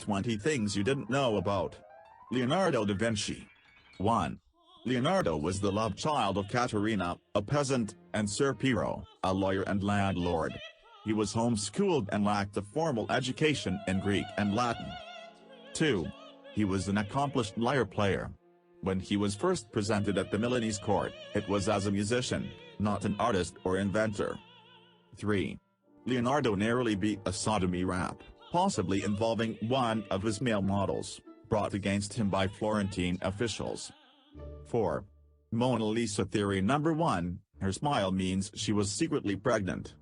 20 Things You Didn't Know About Leonardo da Vinci. 1. Leonardo was the love child of Caterina, a peasant, and Ser Piero, a lawyer and landlord. He was homeschooled and lacked a formal education in Greek and Latin. 2. He was an accomplished lyre player. When he was first presented at the Milanese court, it was as a musician, not an artist or inventor. 3. Leonardo narrowly beat a sodomy rap, possibly involving one of his male models, brought against him by Florentine officials. 4. Mona Lisa Theory Number 1, her smile means she was secretly pregnant.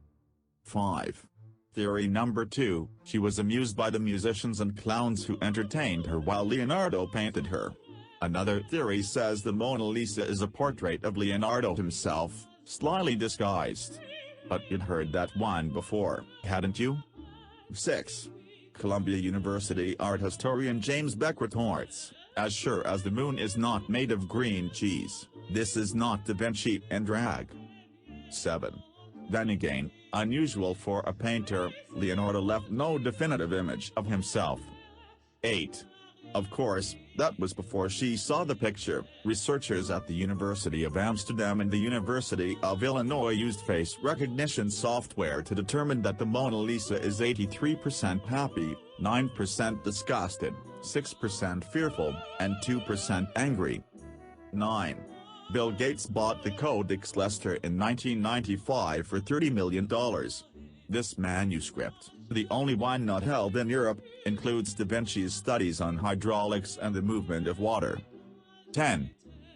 5. Theory Number 2, she was amused by the musicians and clowns who entertained her while Leonardo painted her. Another theory says the Mona Lisa is a portrait of Leonardo himself, slyly disguised. But you'd heard that one before, hadn't you? 6. Columbia University art historian James Beck retorts, as sure as the moon is not made of green cheese, this is not Da Vinci in drag. 7. Then again, unusual for a painter, Leonardo left no definitive image of himself. 8. Of course, that was before she saw the picture. Researchers at the University of Amsterdam and the University of Illinois used face recognition software to determine that the Mona Lisa is 83% happy, 9% disgusted, 6% fearful, and 2% angry. 9. Bill Gates bought the Codex Leicester in 1995 for $30 million. This manuscript, the only one not held in Europe, includes Da Vinci's studies on hydraulics and the movement of water. 10.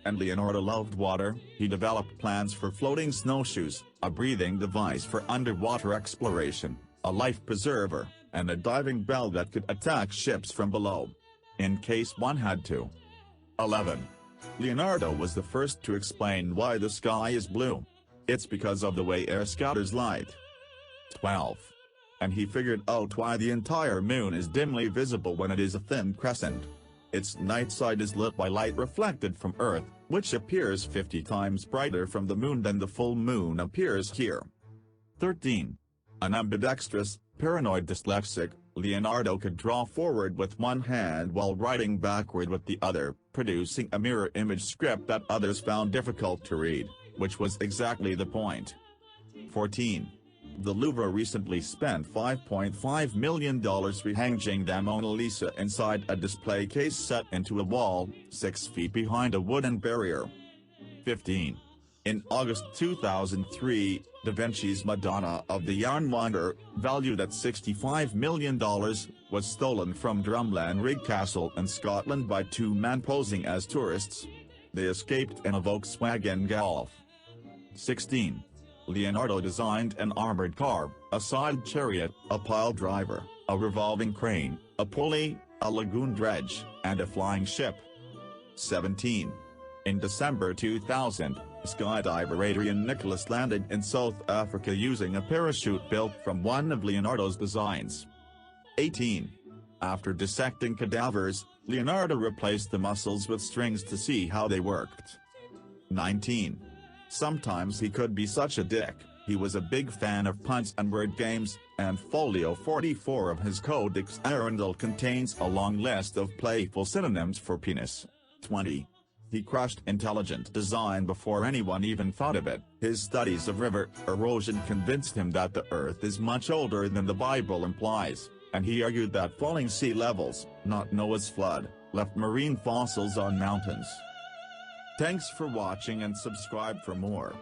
And Leonardo loved water, he developed plans for floating snowshoes, a breathing device for underwater exploration, a life preserver, and a diving bell that could attack ships from below, in case one had to. 11. Leonardo was the first to explain why the sky is blue. It's because of the way air scatters light. 12. And he figured out why the entire moon is dimly visible when it is a thin crescent. Its night side is lit by light reflected from Earth, which appears 50 times brighter from the moon than the full moon appears here. 13. An ambidextrous, paranoid dyslexic, Leonardo could draw forward with one hand while writing backward with the other, producing a mirror image script that others found difficult to read, which was exactly the point. 14. The Louvre recently spent $5.5 million rehanging the Mona Lisa inside a display case set into a wall, 6 feet behind a wooden barrier. 15. In August 2003, Da Vinci's Madonna of the Yarnmonger, valued at $65 million, was stolen from Drumlanrig Castle in Scotland by two men posing as tourists. They escaped in a Volkswagen Golf. 16. Leonardo designed an armored car, a scythed chariot, a pile driver, a revolving crane, a pulley, a lagoon dredge, and a flying ship. 17. In December 2000, skydiver Adrian Nicholas landed in South Africa using a parachute built from one of Leonardo's designs. 18. After dissecting cadavers, Leonardo replaced the muscles with strings to see how they worked. 19. Sometimes he could be such a dick, he was a big fan of puns and word games, and folio 44 of his Codex Arundel contains a long list of playful synonyms for penis. 20. He crushed intelligent design before anyone even thought of it. His studies of river erosion convinced him that the Earth is much older than the Bible implies, and he argued that falling sea levels, not Noah's flood, left marine fossils on mountains. Thanks for watching and subscribe for more.